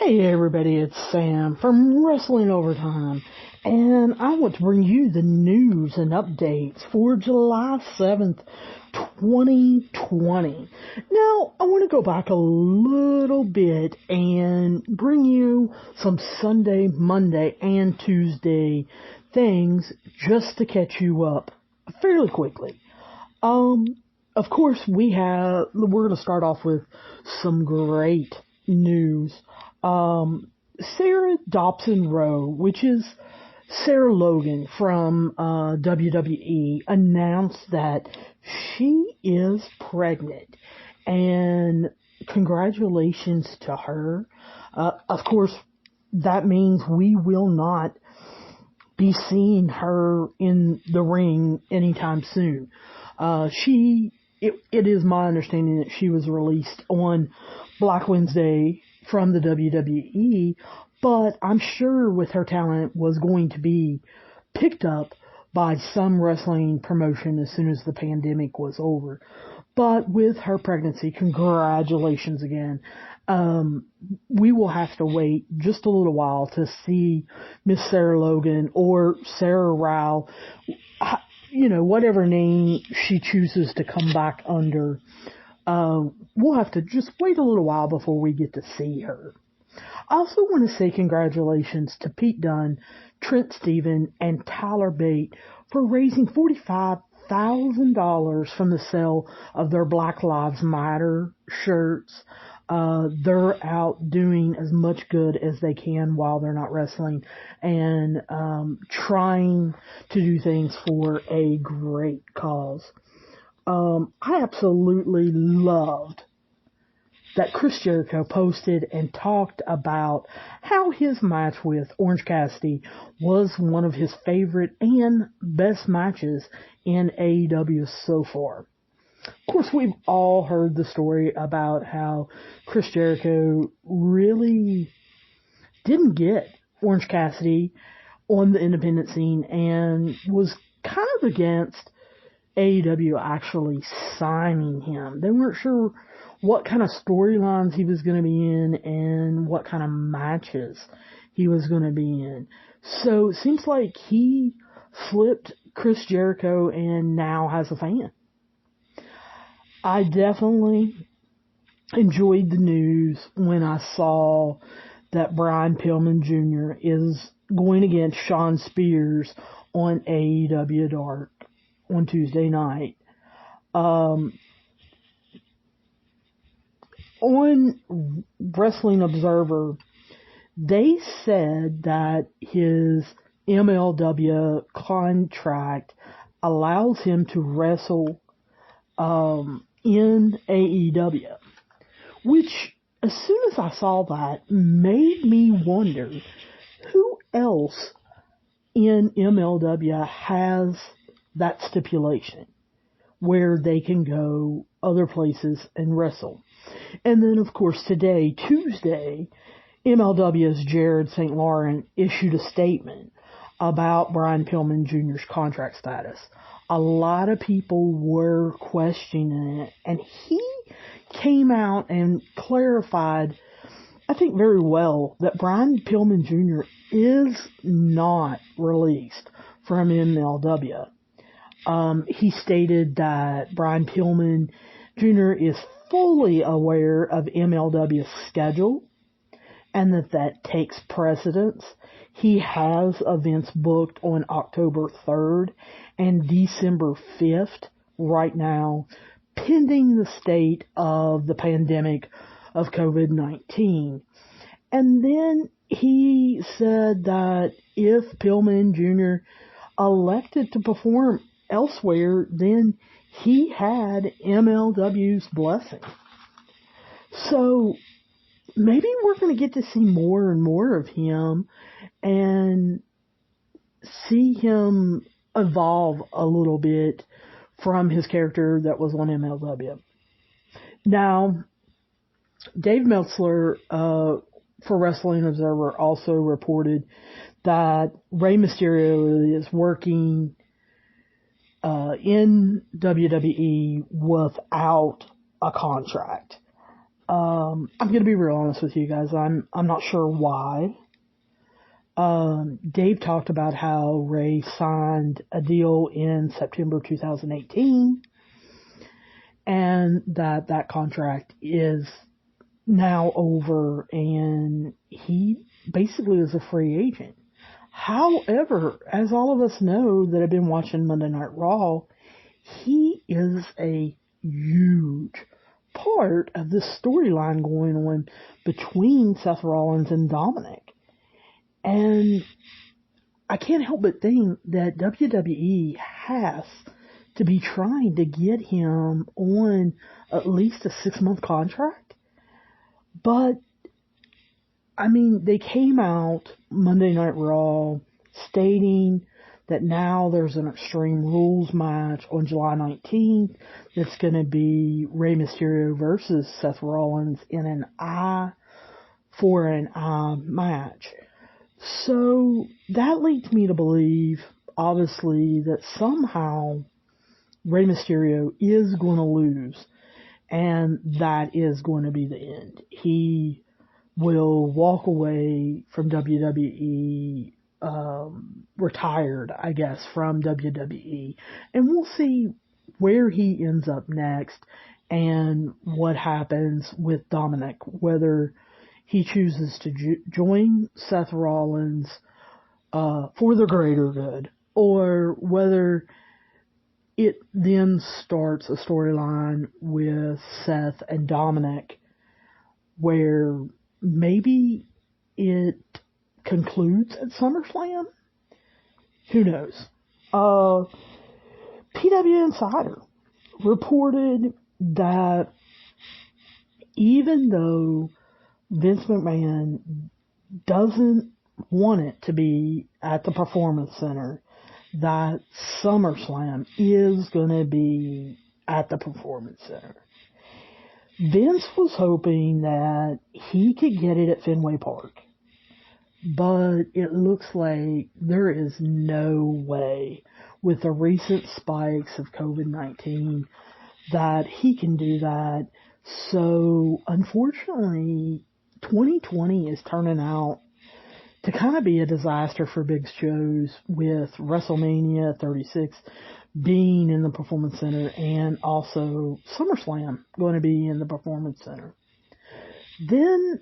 Hey everybody, it's Sam from Wrestling Overtime, and I want to bring you the news and updates for July 7th, 2020. Now, I want to go back a little bit and bring you some Sunday, Monday, and Tuesday things just to catch you up fairly quickly. Of course, we're going to start off with some great news. Sarah Dobson Rowe, which is Sarah Logan from WWE, announced that she is pregnant, and congratulations to her. Of course, that means we will not be seeing her in the ring anytime soon. It is my understanding that she was released on Black Wednesday from the WWE, but I'm sure with her talent was going to be picked up by some wrestling promotion as soon as the pandemic was over. But with her pregnancy, congratulations again. We will have to wait just a little while to see Miss Sarah Logan or Sarah Rao, whatever name she chooses to come back under. We'll have to just wait a little while before we get to see her. I also want to say congratulations to Pete Dunne, Trent Steven, and Tyler Bate for raising $45,000 from the sale of their Black Lives Matter shirts. They're out doing as much good as they can while they're not wrestling and trying to do things for a great cause. I absolutely loved that Chris Jericho posted and talked about how his match with Orange Cassidy was one of his favorite and best matches in AEW so far. Of course, we've all heard the story about how Chris Jericho really didn't get Orange Cassidy on the independent scene and was kind of against AEW actually signing him. They weren't sure what kind of storylines he was going to be in and what kind of matches he was going to be in. So it seems like he flipped Chris Jericho and now has a fan. I definitely enjoyed the news when I saw that Brian Pillman Jr. is going against Shawn Spears on AEW Dark on Tuesday night. On Wrestling Observer, they said that his MLW contract allows him to wrestle in AEW, which, as soon as I saw that, made me wonder who else in MLW has that stipulation where they can go other places and wrestle. And then, of course, today, Tuesday, MLW's Jared St. Laurent issued a statement about Brian Pillman Jr.'s contract status. A lot of people were questioning it, and he came out and clarified, I think very well, that Brian Pillman Jr. is not released from MLW. He stated that Brian Pillman Jr. is fully aware of MLW's schedule and that takes precedence. He has events booked on October 3rd and December 5th right now, pending the state of the pandemic of COVID-19. And then he said that if Pillman Jr. elected to perform elsewhere, then he had MLW's blessing. So maybe we're going to get to see more and more of him and see him evolve a little bit from his character that was on MLW. Now, Dave Meltzer for Wrestling Observer also reported that Rey Mysterio is working in WWE without a contract. I'm going to be real honest with you guys. I'm not sure why. Dave talked about how Rey signed a deal in September 2018 and that contract is now over and he basically is a free agent. However, as all of us know that have been watching Monday Night Raw, he is a huge part of this storyline going on between Seth Rollins and Dominic. And I can't help but think that WWE has to be trying to get him on at least a 6-month contract. But, I mean, they came out Monday Night Raw stating that now there's an Extreme Rules match on July 19th that's going to be Rey Mysterio versus Seth Rollins in an eye for an eye match. So that leads me to believe, obviously, that somehow Rey Mysterio is going to lose, and that is going to be the end. He will walk away from WWE, retired, I guess, from WWE, and we'll see where he ends up next and what happens with Dominic, whether he chooses to join Seth Rollins for the greater good, or whether it then starts a storyline with Seth and Dominic where maybe it concludes at SummerSlam. Who knows? PW Insider reported that even though Vince McMahon doesn't want it to be at the Performance Center, that SummerSlam is going to be at the Performance Center. Vince was hoping that he could get it at Fenway Park, but it looks like there is no way with the recent spikes of COVID-19 that he can do that. So, unfortunately, 2020 is turning out to kind of be a disaster for big shows, with WrestleMania 36 being in the Performance Center and also SummerSlam going to be in the Performance Center. Then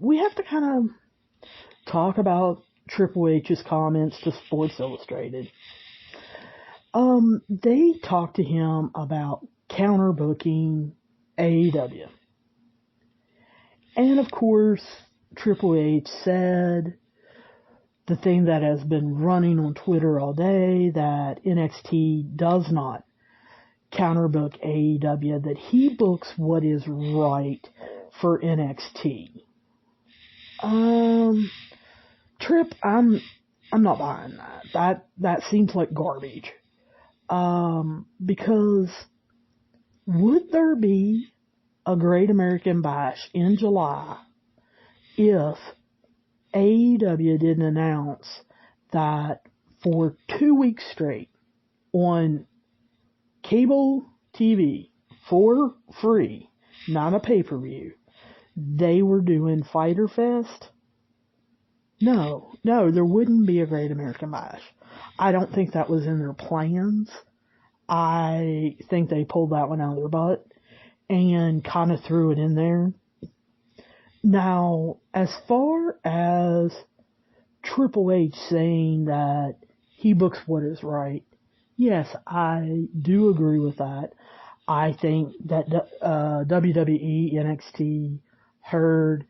we have to kind of talk about Triple H's comments to Sports Illustrated. They talked to him about counter-booking AEW. And of course, Triple H said the thing that has been running on Twitter all day, that NXT does not counterbook AEW, that he books what is right for NXT. Trip, I'm not buying that. That seems like garbage. Because would there be a Great American Bash in July if AEW didn't announce that for 2 weeks straight on cable TV for free, not a pay-per-view, they were doing Fyter Fest? No, there wouldn't be a Great American Bash. I don't think that was in their plans. I think they pulled that one out of their butt and kind of threw it in there. Now, as far as Triple H saying that he books what is right, yes, I do agree with that. I think that WWE NXT heard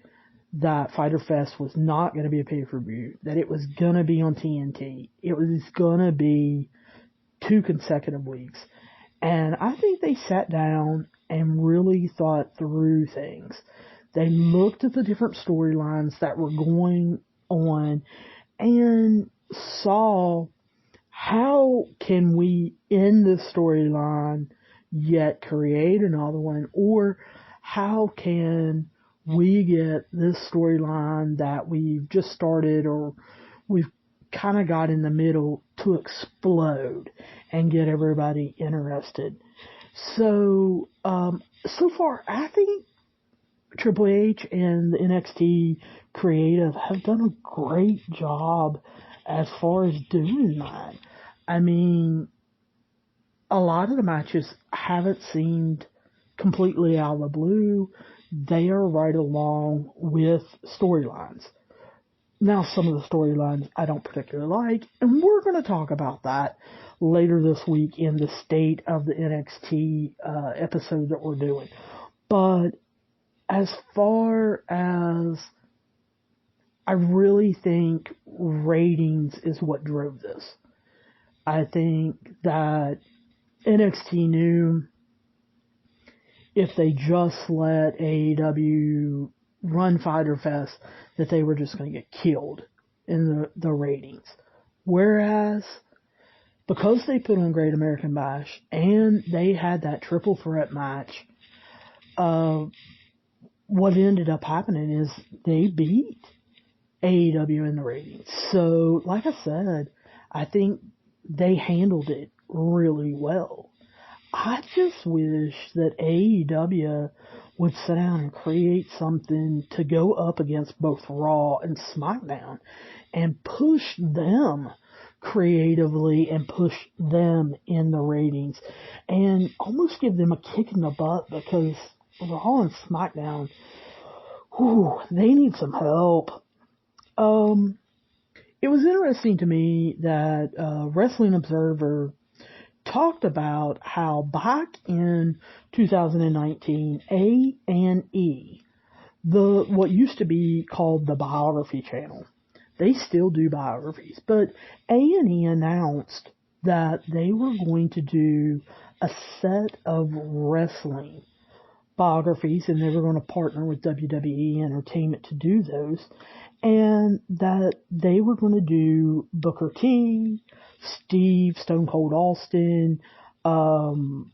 that Fyter Fest was not going to be a pay-per-view, that it was going to be on TNT. It was going to be 2 consecutive weeks. And I think they sat down and really thought through things. They looked at the different storylines that were going on and saw, how can we end this storyline yet create another one? Or how can we get this storyline that we've just started or we've kind of got in the middle to explode and get everybody interested? So, so far, I think Triple H and the NXT creative have done a great job as far as doing that. I mean, a lot of the matches haven't seemed completely out of the blue. They are right along with storylines. Now, some of the storylines I don't particularly like, and we're going to talk about that later this week in the State of the NXT episode that we're doing. But as far as I really think ratings is what drove this. I think that NXT knew if they just let AEW run Fyter Fest that they were just going to get killed in the ratings. Whereas, because they put on Great American Bash and they had that triple threat match, what ended up happening is they beat AEW in the ratings. So, like I said, I think they handled it really well. I just wish that AEW would sit down and create something to go up against both Raw and SmackDown and push them creatively and push them in the ratings and almost give them a kick in the butt, because Raw and SmackDown, they need some help. It was interesting to me that Wrestling Observer talked about how back in 2019, A&E, what used to be called the Biography Channel, they still do biographies, but A&E announced that they were going to do a set of wrestling biographies, and they were going to partner with WWE Entertainment to do those, and that they were going to do Booker T, Steve Stone Cold Austin, Shawn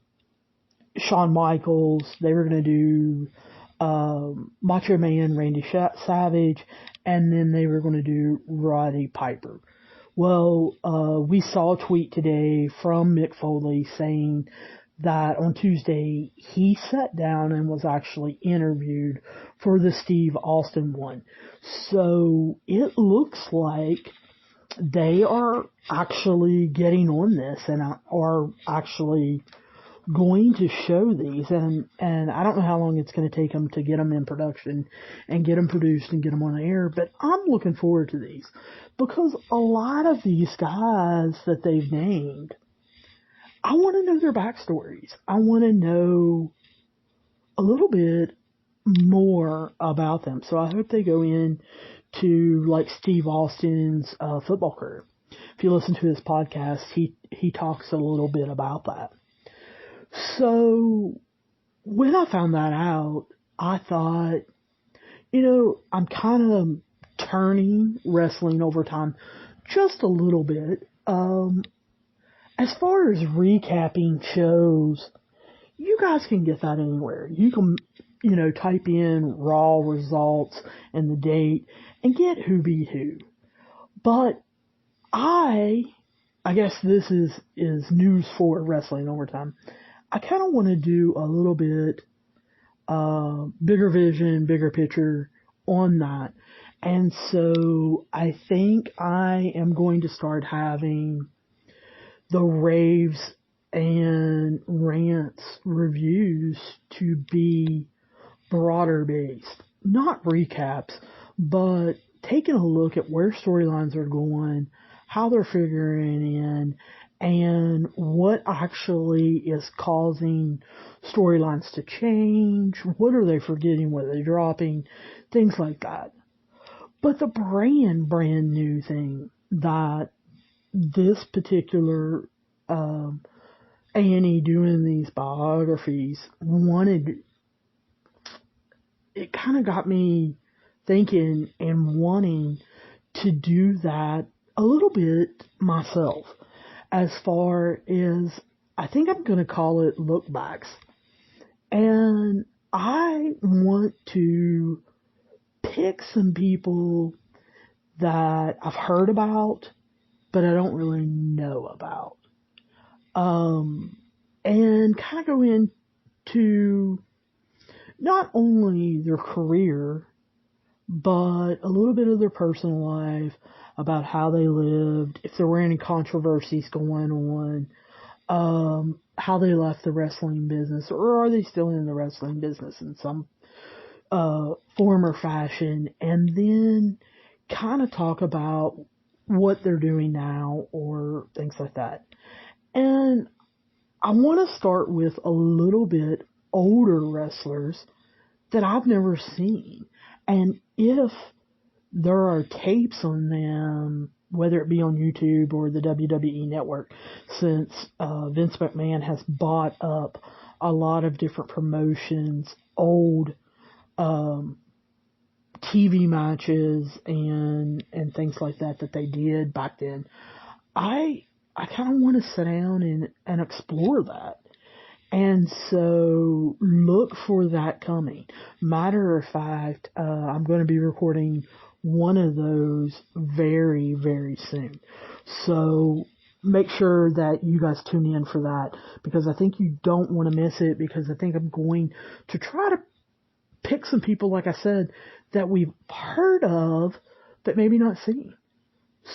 Michaels. They were going to do Macho Man Randy Savage, and then they were going to do Roddy Piper. Well, we saw a tweet today from Mick Foley saying that on Tuesday he sat down and was actually interviewed for the Steve Austin one. So it looks like they are actually getting on this and are actually going to show these, and I don't know how long it's going to take them to get them in production and get them produced and get them on the air, but I'm looking forward to these, because a lot of these guys that they've named, I want to know their backstories. I want to know a little bit more about them. So I hope they go in to like Steve Austin's football career. If you listen to his podcast, he talks a little bit about that. So when I found that out, I thought, I'm kind of turning wrestling over time just a little bit. As far as recapping shows, you guys can get that anywhere. You can, type in Raw results and the date and get who beat who. But I guess this is news for Wrestling Overtime. I kind of want to do a little bit bigger vision, bigger picture on that. And so I think I am going to start having the raves and rants reviews to be broader based. Not recaps, but taking a look at where storylines are going, how they're figuring in, and what actually is causing storylines to change. What are they forgetting? What are they dropping? Things like that. But the brand new thing that this particular A&E doing these biographies wanted, it kind of got me thinking and wanting to do that a little bit myself. As far as, I think I'm going to call it look backs. And I want to pick some people that I've heard about, but I don't really know about. And kind of go into not only their career, but a little bit of their personal life, about how they lived, if there were any controversies going on, how they left the wrestling business, or are they still in the wrestling business in some form or fashion, and then kind of talk about what they're doing now or things like that. And I want to start with a little bit older wrestlers that I've never seen. And if there are tapes on them, whether it be on YouTube or the WWE Network, since Vince McMahon has bought up a lot of different promotions, old TV matches and things like that they did back then, I kind of want to sit down and explore that. And so look for that coming. Matter of fact, I'm going to be recording one of those very, very soon. So make sure that you guys tune in for that, because I think you don't want to miss it, because I think I'm going to try to pick some people, like I said, that we've heard of but maybe not seen.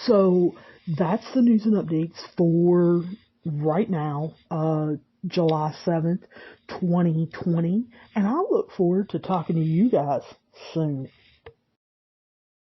So that's the news and updates for right now, July 7th, 2020. And I'll look forward to talking to you guys soon.